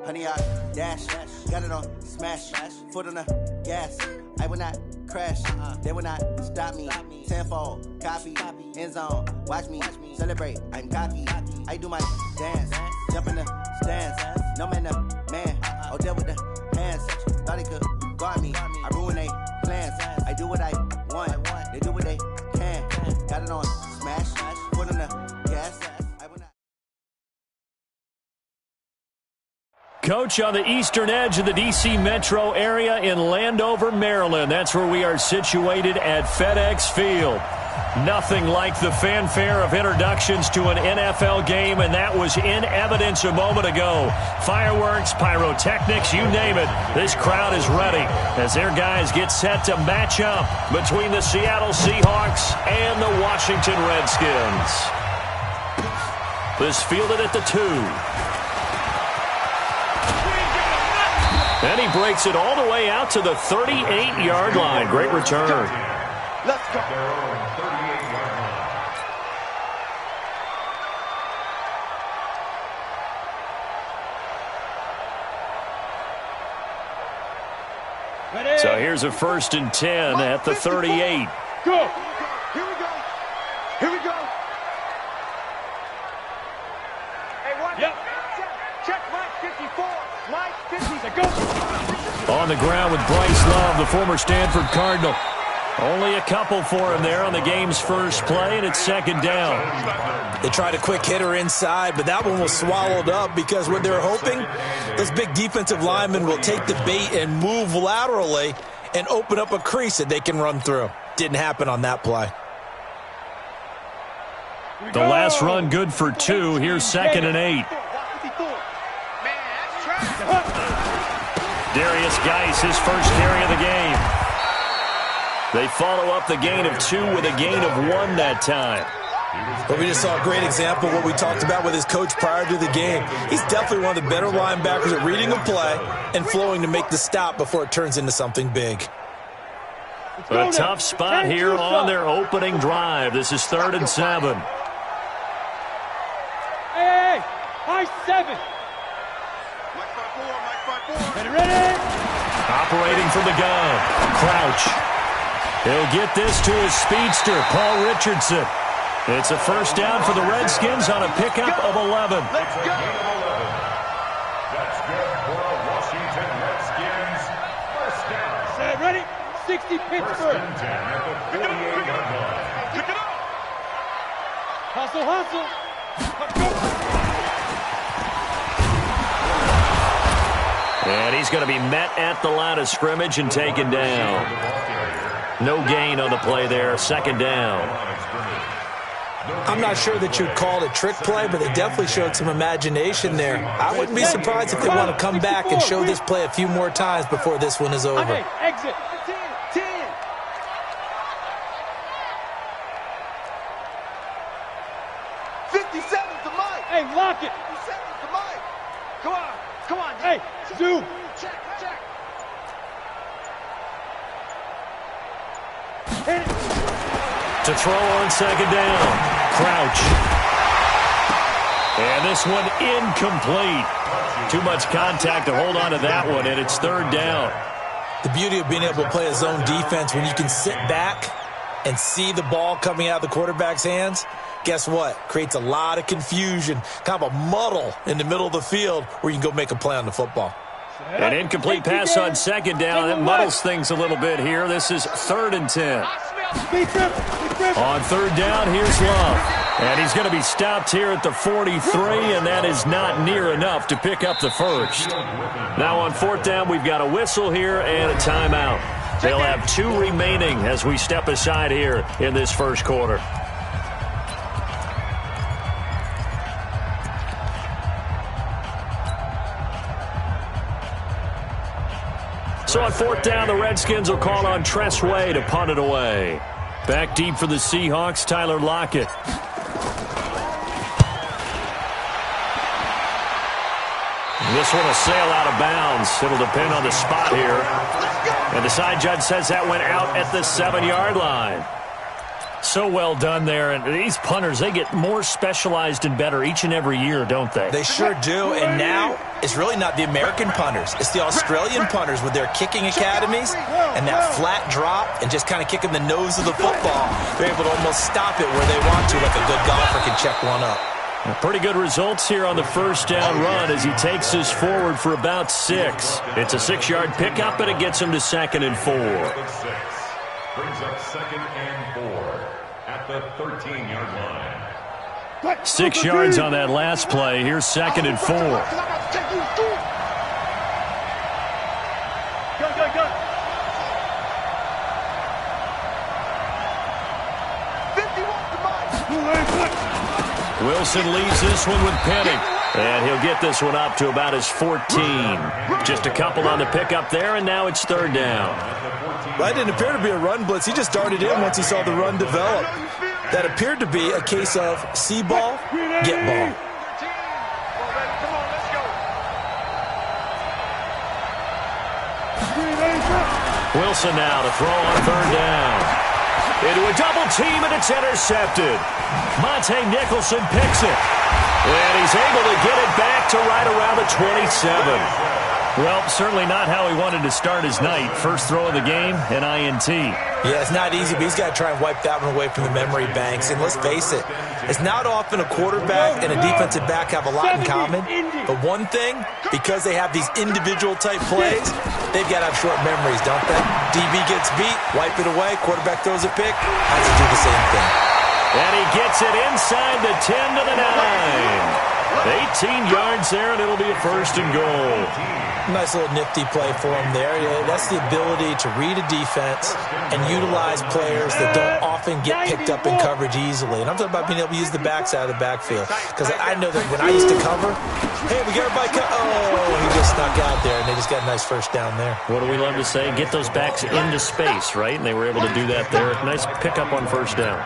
Honey, I dash, got it on smash, foot on the gas. I will not crash, they will not stop me. Tenfold, copy, end zone, watch me celebrate. I'm cocky, I do my dance, jump in the stands. No man, the man, oh, deal with the hands. Thought he could guard me, I ruin they plans. I do what I want, they do what they can. Got it on smash, foot on the gas. Coach, on the eastern edge of the D.C. metro area in Landover, Maryland. That's where we are situated at FedEx Field. Nothing like the fanfare of introductions to an NFL game, and that was in evidence a moment ago. Fireworks, pyrotechnics, you name it. This crowd is ready as their guys get set to match up between the Seattle Seahawks and the Washington Redskins. This fielded at the 2. And he breaks it all the way out to the 38-yard line. Great return. Let's go. So here's a 1st and 10 at the 38. Go. Here we go. Here we go. Hey, one. Yep. Check Mike 54. Mike 50. Go. On the ground with Bryce Love, the former Stanford Cardinal. Only a couple for him there on the game's first play, and it's 2nd down. They tried a quick hitter inside, but that one was swallowed up because what they're hoping, those big defensive linemen will take the bait and move laterally and open up a crease that they can run through. Didn't happen on that play. The last run good for 2. Here's 2nd and 8. Darius Geis, his first carry of the game. They follow up the gain of 2 with a gain of 1 that time. But we just saw a great example of what we talked about with his coach prior to the game. He's definitely one of the better linebackers at reading a play and flowing to make the stop before it turns into something big. A tough spot here on their opening drive. This is 3rd and 7. Hey, high 7. Ready? Operating from the gun. Crouch. He'll get this to his speedster, Paul Richardson. It's a 1st down for the Redskins on a pickup of 11. Let's go. That's good for a Washington Redskins. 1st down. Set, ready? 60 Pittsburgh. 1st and 10 at the 48-yard line. Pick it up. Hustle, hustle. And he's going to be met at the line of scrimmage and taken down. No gain on the play there. 2nd down. I'm not sure that you'd call it a trick play, but they definitely showed some imagination there. I wouldn't be surprised if they want to come back and show this play a few more times before this one is over. Exit. 10. 57 to Mike. Hey, lock it. 57 to Mike. Come on. Hey, zoom. Check. Hit it. To throw on 2nd down. Crouch. And this one incomplete. Too much contact to hold on to that one, and it's 3rd down. The beauty of being able to play a zone defense when you can sit back and see the ball coming out of the quarterback's hands, guess what? Creates a lot of confusion, kind of a muddle in the middle of the field where you can go make a play on the football. An incomplete pass on 2nd down. That muddles things a little bit here. This is 3rd and 10. On 3rd down, here's Love. And he's going to be stopped here at the 43, and that is not near enough to pick up the 1st. Now on 4th down, we've got a whistle here and a timeout. They'll have 2 remaining as we step aside here in this 1st quarter. So on 4th down, the Redskins will call on Tress Way to punt it away. Back deep for the Seahawks, Tyler Lockett. This one will sail out of bounds. It'll depend on the spot here. And the side judge says that went out at the 7-yard line. So well done there. And these punters, they get more specialized and better each and every year, don't they? They sure do. And now it's really not the American punters. It's the Australian punters with their kicking academies and that flat drop and just kind of kicking the nose of the football. They're able to almost stop it where they want to, like a good golfer can check one up. Pretty good results here on the first down run as he takes us forward for about 6. It's a 6-yard pickup, and it gets him to 2nd and 4. Brings up 2nd and 4 at the 13-yard line. 6 yards on that last play. Here's 2nd and 4. Go. Wilson leads this one with Penny. And he'll get this one up to about his 14. Just a couple on the pickup there, and now it's 3rd down. That didn't appear to be a run blitz. He just darted in once he saw the run develop. That appeared to be a case of see ball, get ball. Wilson now to throw on 3rd down. Into a double team, and it's intercepted. Monte Nicholson picks it. And he's able to get it back to right around the 27. Well, certainly not how he wanted to start his night. First throw of the game, an INT. Yeah, it's not easy, but he's got to try and wipe that one away from the memory banks. And let's face it, it's not often a quarterback and a defensive back have a lot in common. But one thing, because they have these individual type plays, they've got to have short memories, don't they? DB gets beat, wipe it away, quarterback throws a pick, has to do the same thing. And he gets it inside the 10 to the 9. 18 yards there, and it'll be a 1st and goal. Nice little nifty play for him there. Yeah, that's the ability to read a defense and utilize players that don't often get picked up in coverage easily. And I'm talking about being able to use the backside of the backfield. Because I know that when I used to cover, hey, we got everybody he just snuck out there, and they just got a nice 1st down there. What do we love to say? Get those backs into space, right? And they were able to do that there. Nice pickup on 1st down.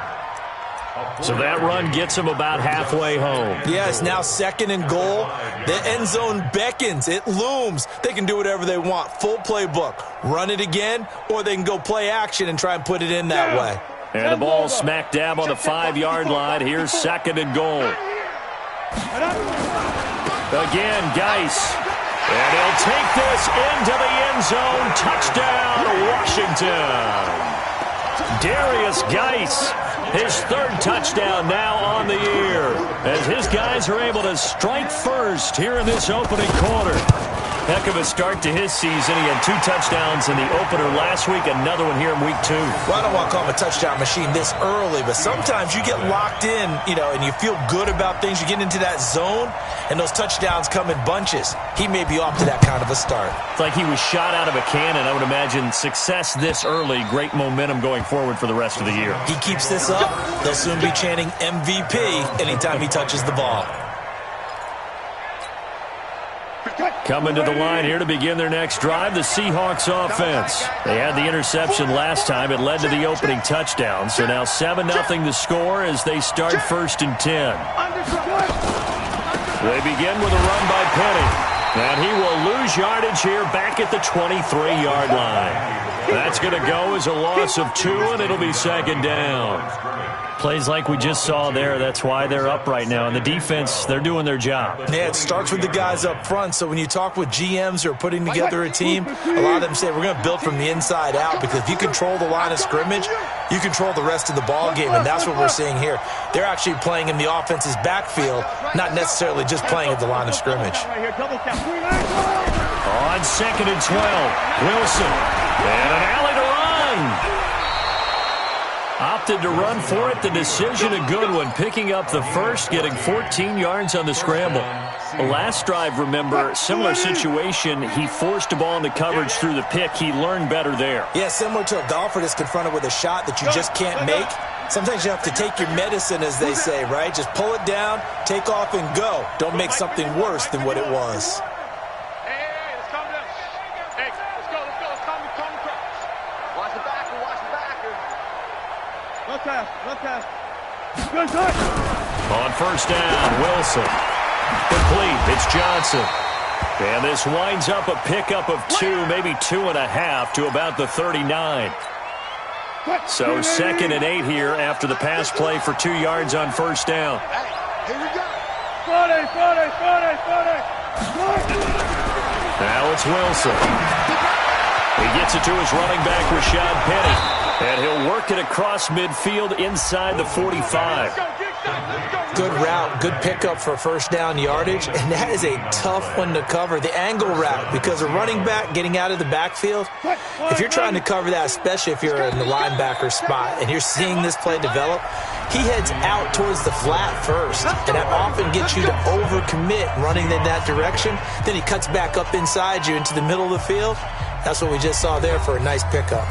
So that run gets him about halfway home. Yeah, it's now 2nd and goal. The end zone beckons. It looms. They can do whatever they want. Full playbook. Run it again, or they can go play action and try and put it in that way. And the ball smack dab on the 5-yard line. Here's 2nd and goal. Again, Geis. And he'll take this into the end zone. Touchdown, Washington. Darius Geis. His 3rd touchdown now on the year as his guys are able to strike first here in this opening quarter. Heck of a start to his season. He had 2 touchdowns in the opener last week, another one here in week 2. Well, I don't want to call him a touchdown machine this early, but sometimes you get locked in, and you feel good about things. You get into that zone, and those touchdowns come in bunches. He may be off to that kind of a start. It's like he was shot out of a cannon. I would imagine success this early, great momentum going forward for the rest of the year. He keeps this up, they'll soon be chanting MVP anytime he touches the ball. Coming to the line here to begin their next drive, the Seahawks offense. They had the interception last time. It led to the opening touchdown. So now 7-0 the score as they start 1st and 10. They begin with a run by Penny. And he will lose yardage here back at the 23-yard line. That's going to go as a loss of 2, and it'll be 2nd down. Plays like we just saw there. That's why they're up right now. And the defense, they're doing their job. Yeah, it starts with the guys up front. So when you talk with GMs who are putting together a team, a lot of them say we're going to build from the inside out, because if you control the line of scrimmage, you control the rest of the ball game, and that's what we're seeing here. They're actually playing in the offense's backfield, not necessarily just playing at the line of scrimmage. On 2nd and 12, Wilson. And an alley to run. Opted to run for it. The decision a good one. Picking up the first, getting 14 yards on the scramble. The last drive, remember, similar situation. He forced a ball into coverage through the pick. He learned better there. Yeah, similar to a golfer that's confronted with a shot that you just can't make. Sometimes you have to take your medicine, as they say, right? Just pull it down, take off, and go. Don't make something worse than what it was. On 1st down, Wilson. Complete. It's Johnson. And this winds up a pickup of 2, maybe 2.5 to about the 39. So 2nd and 8 here after the pass play for 2 yards on first down. Here we go. Now it's Wilson. He gets it to his running back, Rashad Penny. And he'll work it across midfield inside the 45. Good route, good pickup for first down yardage, and that is a tough one to cover, the angle route, because a running back getting out of the backfield, if you're trying to cover that, especially if you're in the linebacker spot and you're seeing this play develop, he heads out towards the flat first, and that often gets you to overcommit running in that direction. Then he cuts back up inside you into the middle of the field. That's what we just saw there for a nice pickup.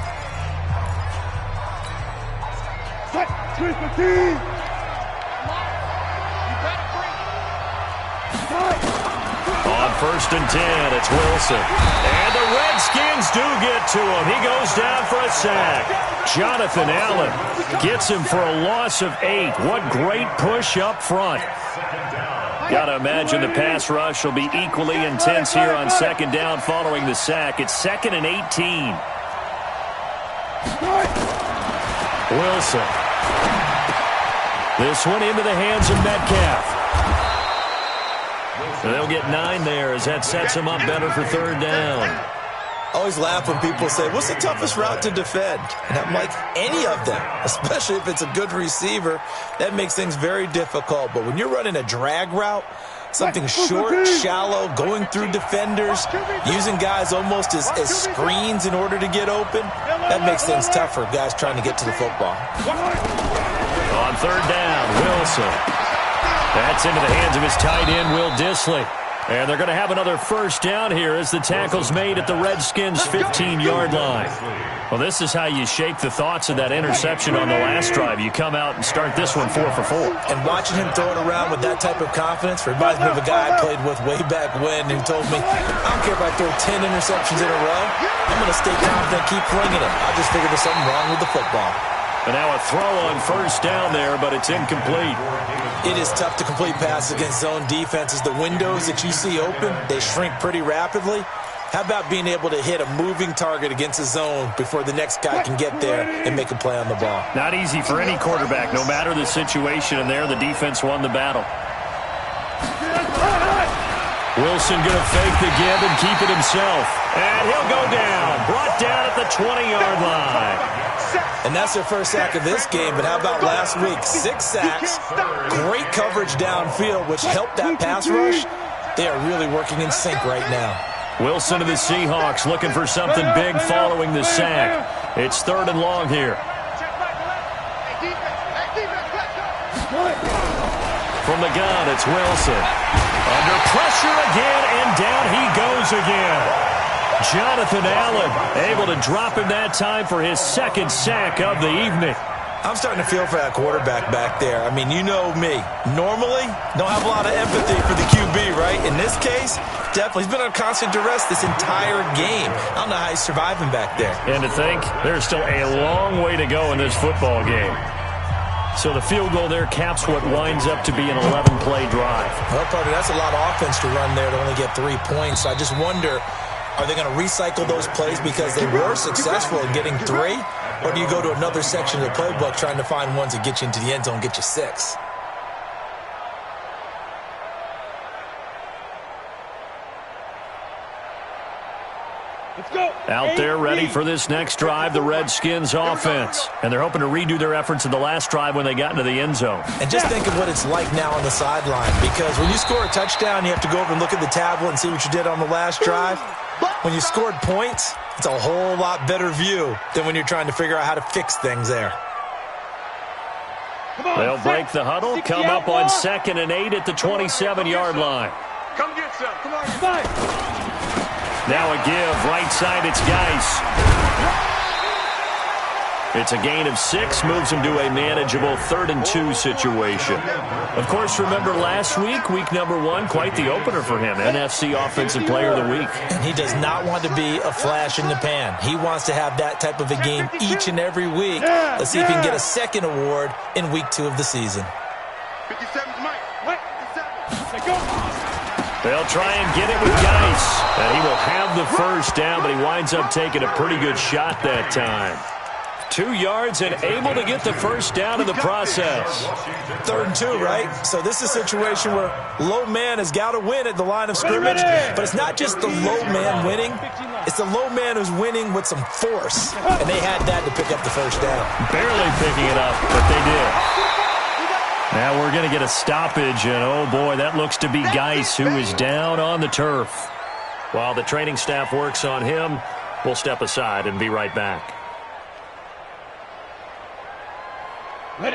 On 1st and 10, it's Wilson. And the Redskins do get to him. He goes down for a sack. Jonathan Allen gets him for a loss of 8. What great push up front. Got to imagine the pass rush will be equally intense here on 2nd down following the sack. It's 2nd and 18. Wilson. This one into the hands of Metcalf. So they'll get 9 there as that sets them up better for 3rd down. I always laugh when people say, what's the toughest route to defend? And I'm like, any of them, especially if it's a good receiver. That makes things very difficult. But when you're running a drag route, something short, shallow, going through defenders, using guys almost as screens in order to get open, that makes things tough for guys trying to get to the football. On 3rd down, Wilson. That's into the hands of his tight end, Will Dissly. And they're going to have another first down here as the tackle's made at the Redskins' 15-yard line. Well, this is how you shake the thoughts of that interception on the last drive. You come out and start this one 4 for 4. And watching him throw it around with that type of confidence reminds me of a guy I played with way back when who told me, I don't care if I throw 10 interceptions in a row. I'm going to stay confident, keep flinging it. I just figured there's something wrong with the football. And now a throw on first down there, but it's incomplete. It is tough to complete passes against zone defenses. The windows that you see open, they shrink pretty rapidly. How about being able to hit a moving target against a zone before the next guy can get there and make a play on the ball? Not easy for any quarterback, no matter the situation, and there the defense won the battle. Wilson going to fake the give and keep it himself. And he'll go down, brought down at the 20-yard line. And that's their first sack of this game, but how about last week? 6 sacks, great coverage downfield, which helped that pass rush. They are really working in sync right now. Wilson to the Seahawks looking for something big following the sack. It's 3rd and long here. From the gun, it's Wilson. Under pressure again, and down he goes again. Jonathan Allen able to drop him that time for his 2nd sack of the evening. I'm starting to feel for that quarterback back there. I mean, you know me. Normally, don't have a lot of empathy for the QB, right? In this case, definitely. He's been on constant duress this entire game. I don't know how he's surviving back there. And to think, there's still a long way to go in this football game. So the field goal there caps what winds up to be an 11-play drive. Well, Parker, that's a lot of offense to run there to only get 3 points. I just wonder, are they going to recycle those plays because they were successful in getting 3? Or do you go to another section of the playbook trying to find ones that get you into the end zone, get you 6? Out there ready for this next drive, the Redskins offense. And they're hoping to redo their efforts in the last drive when they got into the end zone. And just think of what it's like now on the sideline, because when you score a touchdown, you have to go over and look at the tablet and see what you did on the last drive. When you scored points, it's a whole lot better view than when you're trying to figure out how to fix things there. They'll break the huddle, come up on 2nd and 8 at the 27-yard line. Come get some. Come on, Now a give, right side, it's Geis. It's a gain of 6, moves him to a manageable 3rd and 2 situation. Of course, remember last week, week number 1, quite the opener for him, NFC Offensive Player of the Week. And he does not want to be a flash in the pan. He wants to have that type of a game each and every week. Let's see if he can get a 2nd award in week 2 of the season. 57's Mike. Wait, 57. Go. They'll try and get it with Geis. And he will have the first down, but he winds up taking a pretty good shot that time. 2 yards and able to get the first down in the process. 3rd and 2, right? So this is a situation where low man has got to win at the line of scrimmage. But it's not just the low man winning. It's the low man who's winning with some force. And they had that to pick up the first down. Barely picking it up, but they did. Now we're going to get a stoppage. And, oh, boy, that looks to be Geis, who is down on the turf. While the training staff works on him, we'll step aside and be right back.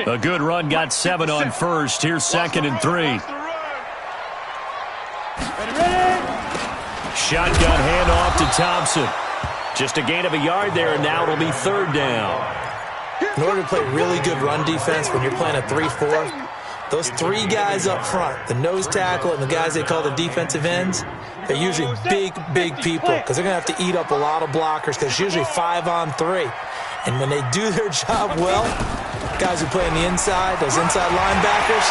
A good run, got 7 on first. Here's 2nd and 3. Shotgun handoff to Thompson. Just a gain of a yard there, and now it'll be 3rd down. In order to play really good run defense when you're playing a 3-4, those 3 guys up front, the nose tackle and the guys they call the defensive ends, they're usually big people because they're going to have to eat up a lot of blockers because it's usually 5 on 3. And when they do their job well, guys who play on the inside, those inside linebackers,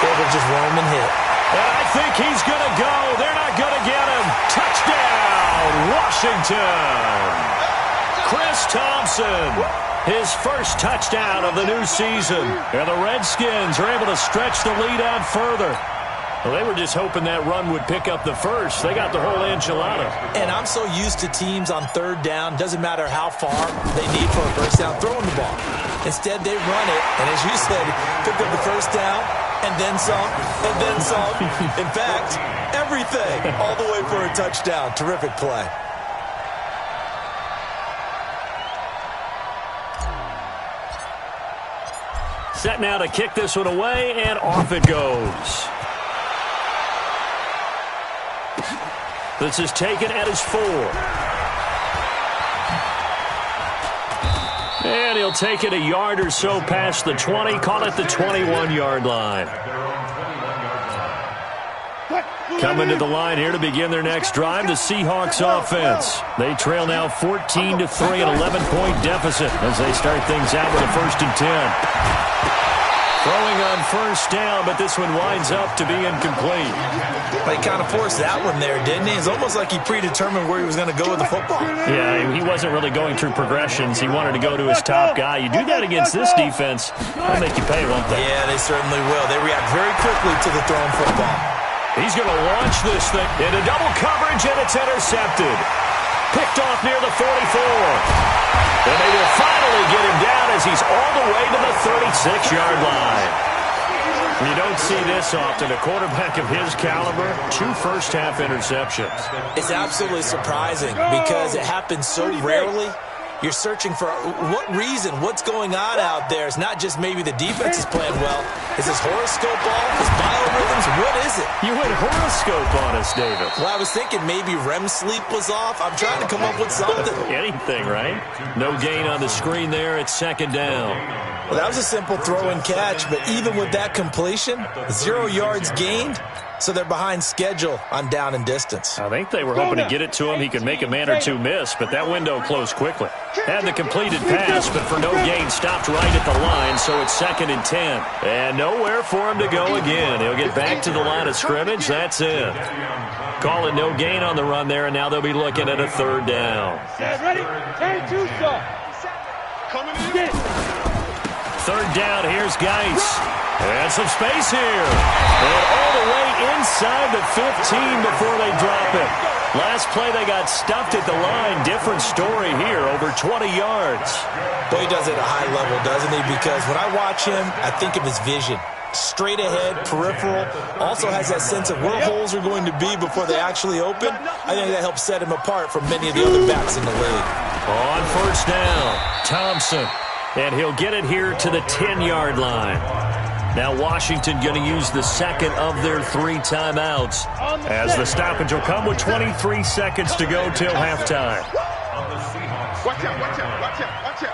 they're able to just roam and hit. And I think he's going to go. They're not going to get him. Touchdown, Washington. Chris Thompson, his first touchdown of the new season. And the Redskins are able to stretch the lead out further. Well, they were just hoping that run would pick up the first. They got the whole enchilada. And I'm so used to teams on 3rd down, doesn't matter how far they need for a first down, throwing the ball. Instead, they run it, and as you said, pick up the first down, and then some, and then some. In fact, everything, all the way for a touchdown. Terrific play. Set now to kick this one away, and off it goes. This is taken at his 4. And he'll take it a yard or so past the 20, call it the 21-yard line. Coming to the line here to begin their next drive, the Seahawks offense. They trail now 14-3, an 11-point deficit as they start things out with a 1st and 10. Throwing on first down, but this one winds up to be incomplete. He kind of forced that one there, didn't he? It's almost like he predetermined where he was going to go with the football. Yeah, he wasn't really going through progressions. He wanted to go to his top guy. You do that against this defense, they'll make you pay, won't they? Yeah, they certainly will. They react very quickly to the thrown football. He's going to launch this thing into double coverage, and it's intercepted. Picked off near the 44. And they will finally get him down as he's all the way to the 36-yard line. You don't see this often. A quarterback of his caliber, 2 first-half interceptions. It's absolutely surprising because it happens so rarely. You're searching for what reason, what's going on out there. It's not just maybe the defense is playing well. Is his horoscope off? His biorhythms? What is it? You went horoscope on us, David. Well, I was thinking maybe REM sleep was off. I'm trying to come up with something. Anything, right? No gain on the screen there. It's 2nd down. Well, that was a simple throw and catch, but even with that completion, 0 yards gained. So they're behind schedule on down and distance. I think they were hoping to get it to him. He could make a man or 2 miss, but that window closed quickly. Had the completed pass, but for no gain, stopped right at the line, so it's 2nd and 10. And nowhere for him to go again. He'll get back to the line of scrimmage. That's it. Call it no gain on the run there, and now they'll be looking at a 3rd down. Ready? 10-2, stop. 3rd down, here's Geis. And some space here. And all the way inside the 15 before they drop it. Last play they got stuffed at the line. Different story here, over 20 yards. Boy, he does it at a high level, doesn't he? Because when I watch him, I think of his vision. Straight ahead, peripheral. Also has that sense of where holes are going to be before they actually open. I think that helps set him apart from many of the other backs in the league. On first down, Thompson. And he'll get it here to the 10-yard line. Now Washington going to use the 2nd of their 3 timeouts as the stoppage will come with 23 seconds to go till halftime. Watch out, watch out, watch out, watch out.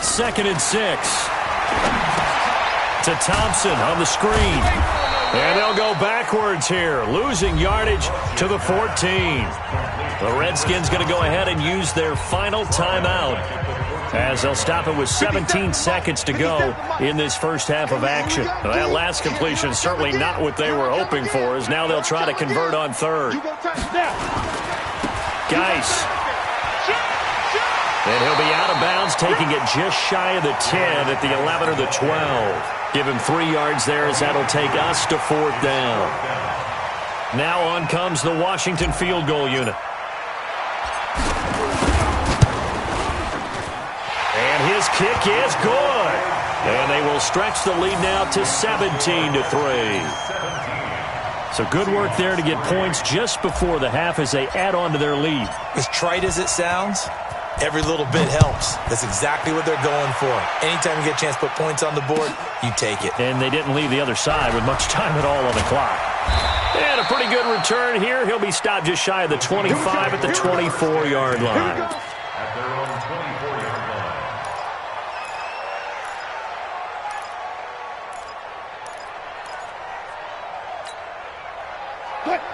Second and 6. To Thompson on the screen. And they'll go backwards here, losing yardage to the 14. The Redskins going to go ahead and use their final timeout. as they'll stop it with 17 seconds to go in this first half of action. Now, that last completion certainly not what they were hoping for, as now they'll try to convert on third. Geis. And he'll be out of bounds, taking it just shy of the 10 at the 11 or the 12. Give him 3 yards there, as that'll take us to 4th down. Now on comes the Washington field goal unit. And his kick is good. And they will stretch the lead now to 17-3. So good work there to get points just before the half as they add on to their lead. As trite as it sounds, every little bit helps. That's exactly what they're going for. Anytime you get a chance to put points on the board, you take it. And they didn't leave the other side with much time at all on the clock. And a pretty good return here. He'll be stopped just shy of the 25 at the 24-yard line. At their own 24-yard line.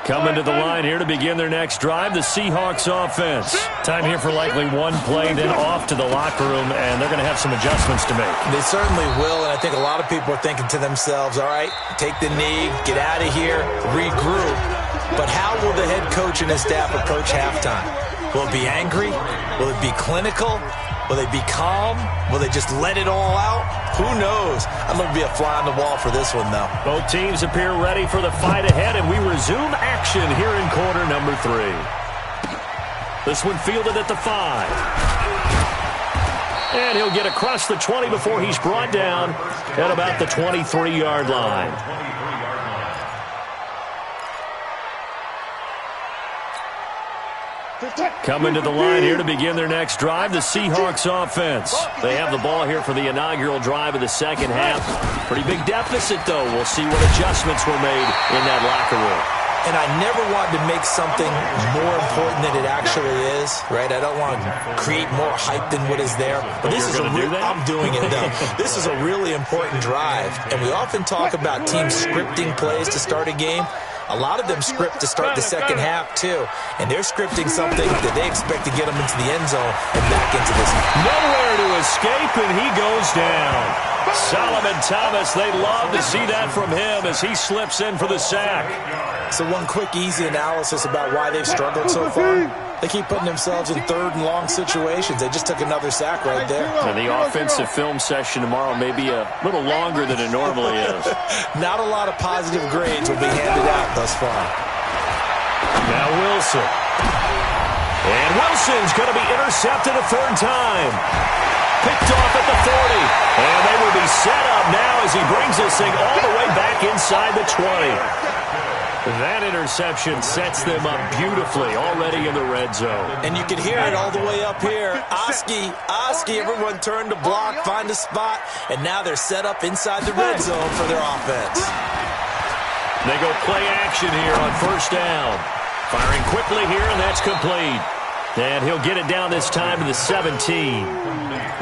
Coming to the line here to begin their next drive, the Seahawks offense. Time here for likely one play, then off to the locker room, and they're going to have some adjustments to make. They certainly will, and I think a lot of people are thinking to themselves, all right, take the knee, get out of here, regroup. But how will the head coach and his staff approach halftime? Will it be angry? Will it be clinical? Will they be calm? Will they just let it all out? Who knows? I'd love to be a fly on the wall for this one, though. Both teams appear ready for the fight ahead, and we resume action here in quarter number 3. This one fielded at the 5. And he'll get across the 20 before he's brought down at about the 23-yard line. Coming to the line here to begin their next drive, the Seahawks offense. They have the ball here for the inaugural drive of the second half. Pretty big deficit, though. We'll see what adjustments were made in that locker room. And I never wanted to make something more important than it actually is, right? I don't want to create more hype than what is there. But this is I'm doing it, though. This is a really important drive. And we often talk about teams scripting plays to start a game. A lot of them script to start the second half, too. And they're scripting something that they expect to get them into the end zone and back into this. Nowhere to escape, and he goes down. Solomon Thomas, they'd love to see that from him as he slips in for the sack. So one quick, easy analysis about why they've struggled so far. They keep putting themselves in third and long situations. They just took another sack right there. And the offensive film session tomorrow may be a little longer than it normally is. Not a lot of positive grades will be handed out thus far. Now Wilson. And Wilson's going to be intercepted a third time. Picked off at the 40. And they will be set up now as he brings this thing all the way back inside the 20. That interception sets them up beautifully already in the red zone. And you can hear it all the way up here. Oski, everyone turned to block, find a spot, and now they're set up inside the red zone for their offense. They go play action here on first down. Firing quickly here, and that's complete. And he'll get it down this time to the 17.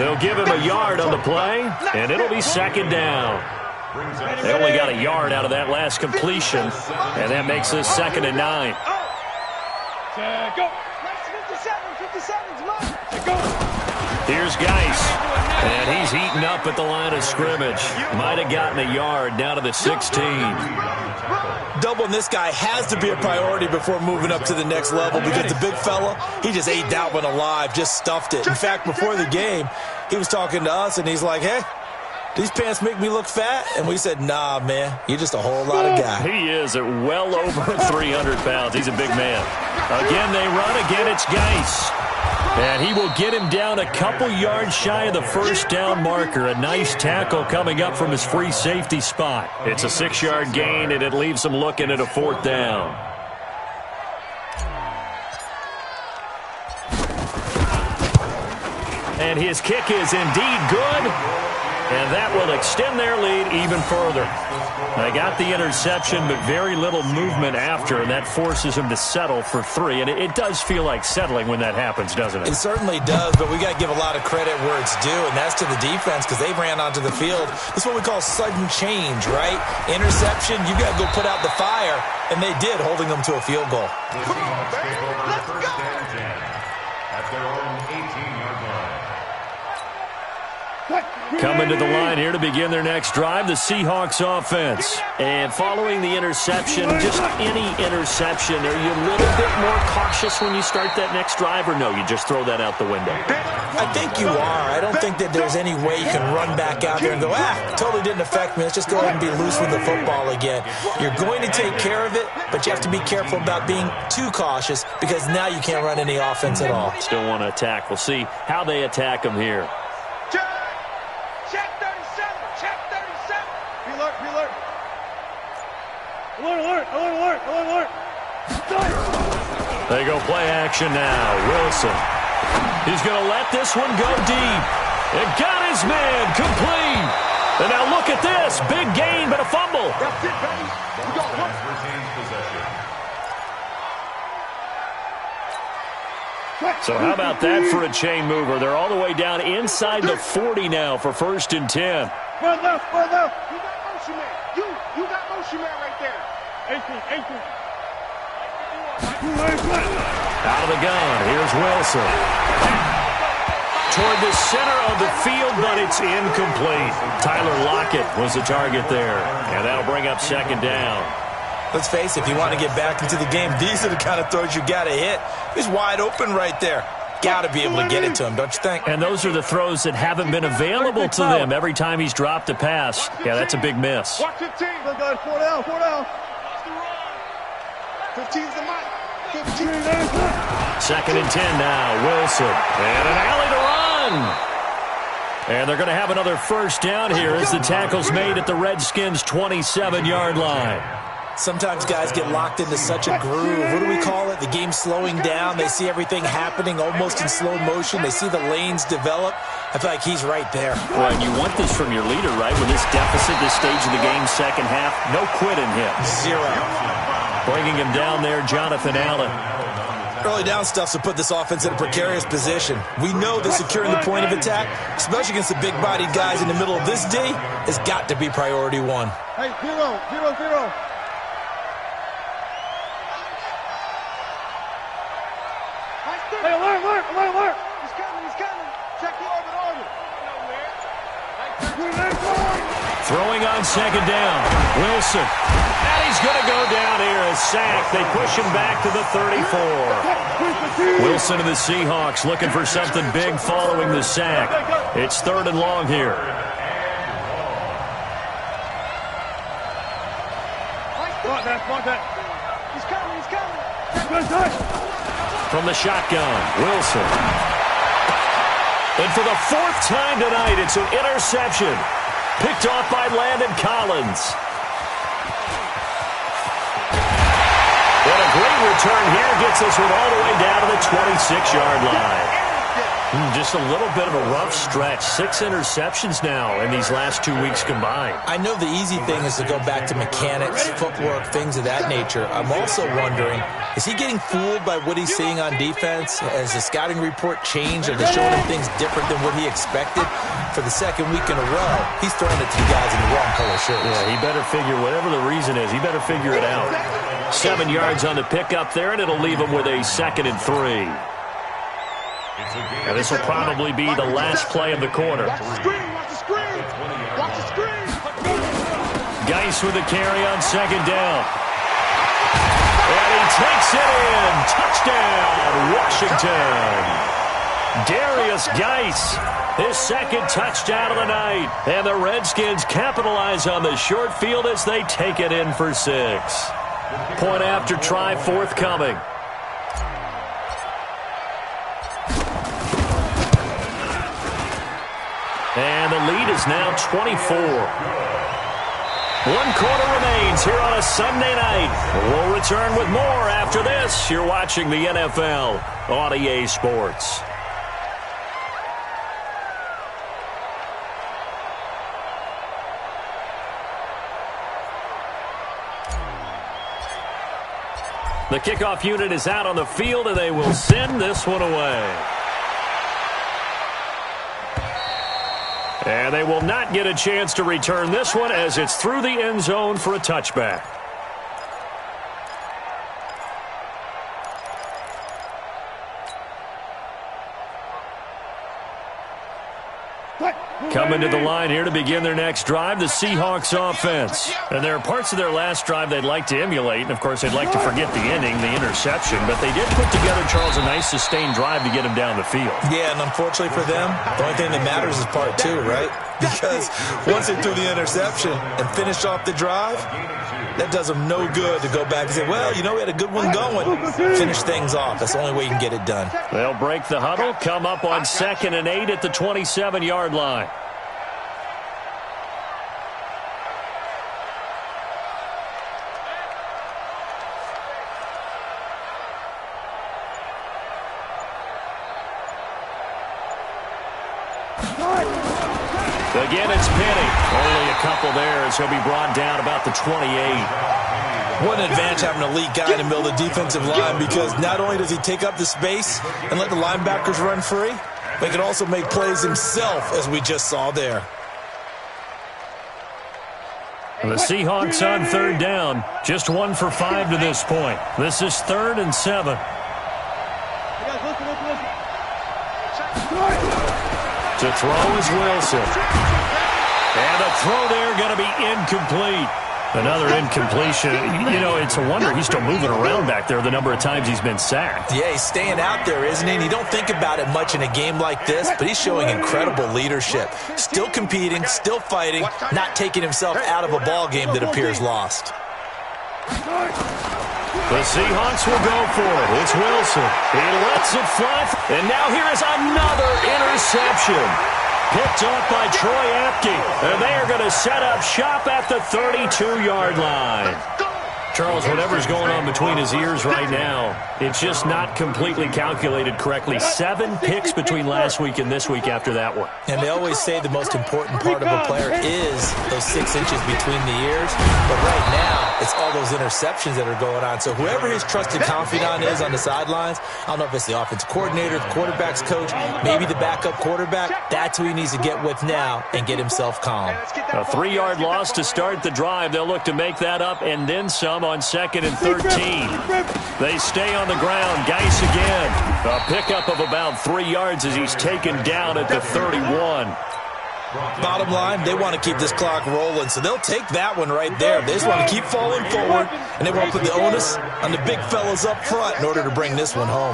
They'll give him a yard on the play, and it'll be second down. They only got a yard out of that last completion, and that makes this 2nd and 9. Go. Here's Geis, and he's eaten up at the line of scrimmage. Might have gotten a yard down to the 16. Doubling this guy has to be a priority before moving up to the next level because the big fella, he just ate that one alive, just stuffed it. In fact, before the game, he was talking to us, and he's like, hey, these pants make me look fat? And we said, nah, man, you're just a whole lot of guy. He is at well over 300 pounds. He's a big man. Again, they run. Again, it's Geis. And he will get him down a couple yards shy of the first down marker. A nice tackle coming up from his free safety spot. It's a 6-yard gain, and it leaves him looking at a 4th down. And his kick is indeed good. And that will extend their lead even further. They got the interception, but very little movement after, and that forces them to settle for 3. And it does feel like settling when that happens, doesn't it? It certainly does, but we got to give a lot of credit where it's due, and that's to the defense because they ran onto the field. This is what we call sudden change, right? Interception, you got to go put out the fire, and they did, holding them to a field goal. The Seahawks take over first and 10 at their own 18-yard line. Coming to the line here to begin their next drive, the Seahawks offense. And following the interception, just any interception, are you a little bit more cautious when you start that next drive, or no, you just throw that out the window? I think you are. I don't think that there's any way you can run back out there and go, totally didn't affect me. Let's just go ahead and be loose with the football again. You're going to take care of it, but you have to be careful about being too cautious because now you can't run any offense at all. Still want to attack. We'll see how they attack them here. Check 37. Check 37. Be alert. Be alert. Alert, alert, alert, alert, alert. They go play action now. Wilson. He's going to let this one go deep. It got his man complete. And now look at this. Big gain, but a fumble. That's it, baby. We got one. Retains possession. So how about that for a chain mover? They're all the way down inside the 40 now for 1st and 10. Run left, run left. You got motion man. You got motion man right there. 18. Out of the gun. Here's Wilson. Toward the center of the field, but it's incomplete. Tyler Lockett was the target there. And that'll bring up 2nd down. Let's face it, if you want to get back into the game, these are the kind of throws you got to hit. He's wide open right there. Got to be able to get it to him, don't you think? And those are the throws that haven't been available to them every time he's dropped a pass. Yeah, that's a big miss. Watch 15. Look, guys, 4 down, 4 down. 15's the mic. 15. 2nd and 10 now. Wilson. And an alley to run. And they're going to have another 1st down here as the tackle's made at the Redskins' 27-yard line. Sometimes guys get locked into such a groove. What do we call it? The game's slowing down. They see everything happening almost in slow motion. They see the lanes develop. I feel like he's right there. Well, and you want this from your leader, right? With this deficit, this stage of the game, second half, no quitting him. 0. Bringing him down there, Jonathan Allen. Early down stuff to put this offense in a precarious position. We know that securing the point of attack, especially against the big-bodied guys in the middle of this D, has got to be priority 1. Hey, 0. Hey, alert. He's coming. Check the orbit. Throwing on 2nd down. Wilson. And he's going to go down here as sacked. They push him back to the 34. Wilson and the Seahawks looking for something big following the sack. It's 3rd and long here. Want that. He's coming. From the shotgun, Wilson. And for the 4th time tonight, it's an interception. Picked off by Landon Collins. And a great return here gets this one all the way down to the 26-yard line. Just a little bit of a rough stretch. 6 interceptions now in these last 2 weeks combined. I know the easy thing is to go back to mechanics, footwork, things of that nature. I'm also wondering, is he getting fooled by what he's seeing on defense? Has the scouting report changed? Are they showing him things different than what he expected? For the 2nd week in a row, he's throwing it to the guys in the wrong color shirts. Yeah, he better figure, whatever the reason is, he better figure it out. 7 yards on the pickup there, and it'll leave him with a 2nd and 3. And this will probably be the last play of the quarter. Watch the screen. Geis with the carry on 2nd down. And he takes it in. Touchdown, Washington. Darius Geis, his 2nd touchdown of the night. And the Redskins capitalize on the short field as they take it in for 6. Point after try forthcoming. And the lead is now 24. 1 quarter remains here on a Sunday night. We'll return with more after this. You're watching the NFL on EA Sports. The kickoff unit is out on the field, and they will send this one away. And they will not get a chance to return this one as it's through the end zone for a touchback. Coming to the line here to begin their next drive, the Seahawks offense. And there are parts of their last drive they'd like to emulate. And, of course, they'd like to forget the inning, the interception. But they did put together, Charles, a nice sustained drive to get him down the field. Yeah, and unfortunately for them, the only thing that matters is part two, right? Because once they threw the interception and finished off the drive, that does them no good to go back and say, well, you know, we had a good one going. Finish things off. That's the only way you can get it done. They'll break the huddle, come up on 2nd and 8 at the 27-yard line. Again, it's Penny. Only a couple there as he'll be brought down about the 28. What an advantage having an elite guy in the middle of the defensive line, because not only does he take up the space and let the linebackers run free, but he can also make plays himself, as we just saw there. The Seahawks on 3rd down. Just 1 for 5 to this point. This is 3rd and 7. To throw is Wilson. And the throw there going to be incomplete. Another incompletion. You know, it's a wonder he's still moving around back there the number of times he's been sacked. Yeah, he's staying out there, isn't he? And you don't think about it much in a game like this, but he's showing incredible leadership. Still competing, still fighting, not taking himself out of a ball game that appears lost. The Seahawks will go for it. It's Wilson. He lets it fly. And now here is another interception. Picked off by Troy Apke. And they are going to set up shop at the 32-yard line. Charles, whatever's going on between his ears right now, it's just not completely calculated correctly. 7 picks between last week and this week after that one. And they always say the most important part of a player is those 6 inches between the ears. But right now, it's all those interceptions that are going on. So whoever his trusted confidant is on the sidelines, I don't know if it's the offensive coordinator, the quarterback's coach, maybe the backup quarterback, that's who he needs to get with now and get himself calm. A 3-yard loss to start the drive. They'll look to make that up and then some on 2nd and 13. They stay on the ground. Geis again. A pickup of about 3 yards as he's taken down at the 31. Bottom line, they want to keep this clock rolling, so they'll take that one right there. They just want to keep falling forward, and they want to put the onus on the big fellas up front in order to bring this one home.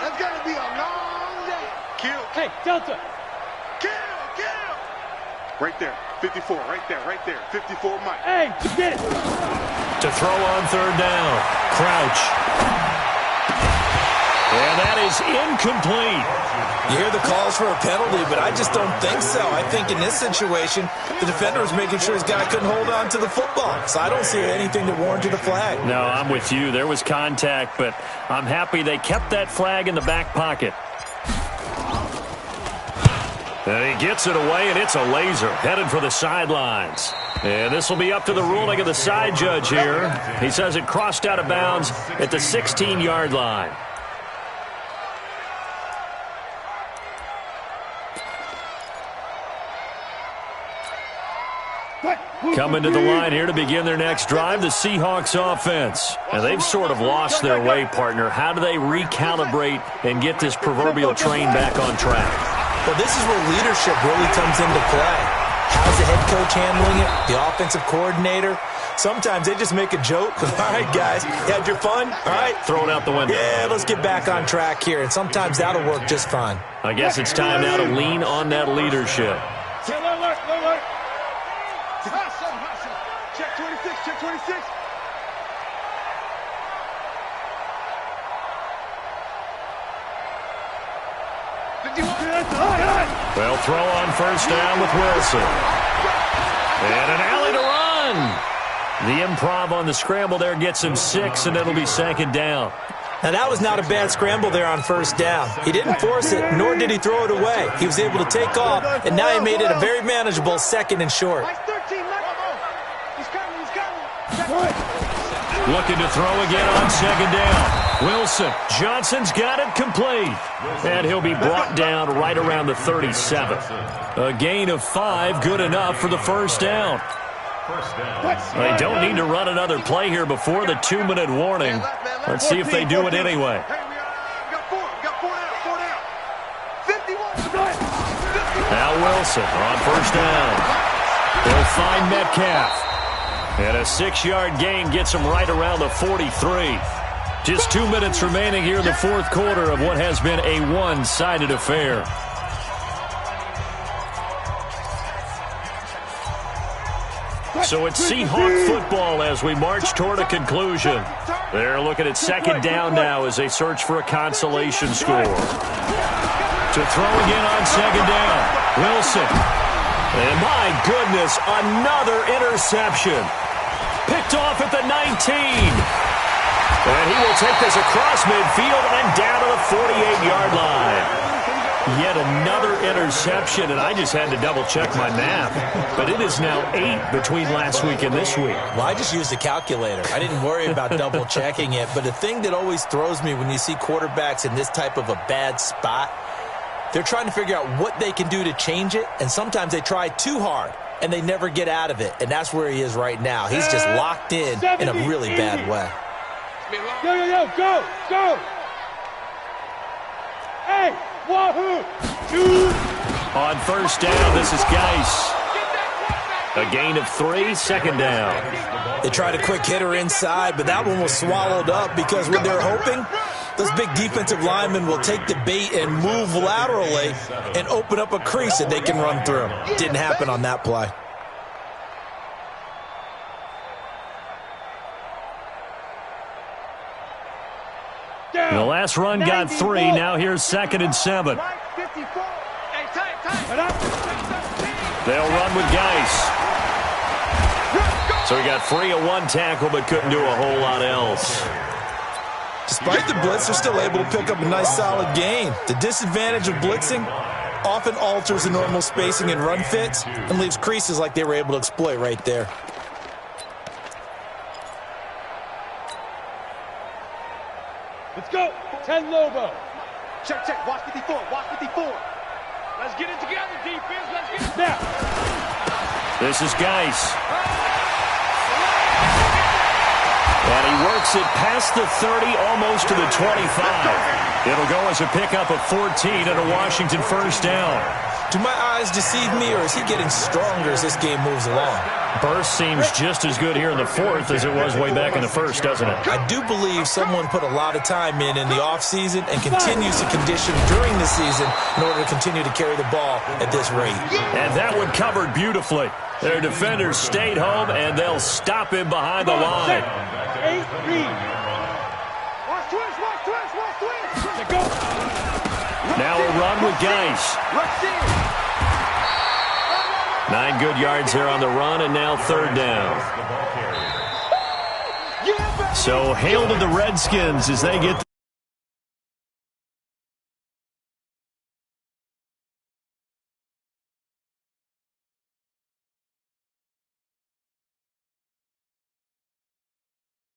That's going to be a long day. Kill. Hey, Delta. Kill. Right there. 54, right there. 54, Mike. Hey, get it. To throw on 3rd down. Crouch. And that is incomplete. You hear the calls for a penalty, but I just don't think so. I think in this situation, the defender was making sure his guy couldn't hold on to the football. So I don't see anything that warranted a flag. No, I'm with you. There was contact, but I'm happy they kept that flag in the back pocket. And he gets it away, and it's a laser headed for the sidelines. And this will be up to the ruling of the side judge here. He says it crossed out of bounds at the 16-yard line. Coming to the line here to begin their next drive, the Seahawks offense. And they've sort of lost their way, partner. How do they recalibrate and get this proverbial train back on track? Well, this is where leadership really comes into play. How's the head coach handling it? The offensive coordinator? Sometimes they just make a joke. All right, guys, you had your fun? All right, throw it out the window. Yeah, let's get back on track here. And sometimes that'll work just fine. I guess it's time now to lean on that leadership. Alert. Check 26. Well, throw on 1st down with Wilson. And an alley to run. The improv on the scramble there gets him 6, and it'll be 2nd down. Now, that was not a bad scramble there on 1st down. He didn't force it, nor did he throw it away. He was able to take off, and now he made it a very manageable 2nd and short. Looking to throw again on 2nd down. Wilson. Johnson's got it complete. And he'll be brought down right around the 37. A gain of 5, good enough for the 1st down. They don't need to run another play here before the 2-minute warning. Let's see if they do it anyway. Now Wilson on first down. He'll find Metcalf. And a 6-yard gain gets him right around the 43. Just 2 minutes remaining here in the fourth quarter of what has been a one-sided affair. So it's Seahawk football as we march toward a conclusion. They're looking at second down now as they search for a consolation score. To throw again on second down, Wilson. And my goodness, another interception. Picked off at the 19. And he will take this across midfield and down to the 48-yard line. Yet another interception, and I just had to double-check my math. But it is now 8 between last week and this week. Well, I just used a calculator. I didn't worry about double-checking it. But the thing that always throws me when you see quarterbacks in this type of a bad spot, they're trying to figure out what they can do to change it, and sometimes they try too hard, and they never get out of it. And that's where he is right now. He's just locked in a really bad way. Go! Hey! Wahoo! On first down, this is Geis. A gain of 3, second down. They tried a quick hitter inside, but that one was swallowed up because what they're hoping, those big defensive linemen will take the bait and move laterally and open up a crease that they can run through. Didn't happen on that play. The last run got 3. Now here's 2nd and 7. They'll run with Geis. So he got free of one tackle but couldn't do a whole lot else. Despite the blitz, they're still able to pick up a nice solid gain. The disadvantage of blitzing often alters the normal spacing and run fits and leaves creases like they were able to exploit right there. Let's go. 10 Lobo. Check. Watch 54. Let's get it together, defense. Let's get it. Now. This is Geis. And he works it past the 30, almost to the 25. It'll go as a pickup of 14 and a Washington first down. Do my eyes deceive me, or is he getting stronger as this game moves along? Burst seems just as good here in the fourth as it was way back in the first, doesn't it? I do believe someone put a lot of time in the offseason and continues to condition during the season in order to continue to carry the ball at this rate. And that one covered beautifully. Their defenders stayed home, and they'll stop him behind the line. 8-3. Watch twist. Go. Now a run with Geis. 9 good yards there on the run, and now third down. So hail to the Redskins as they get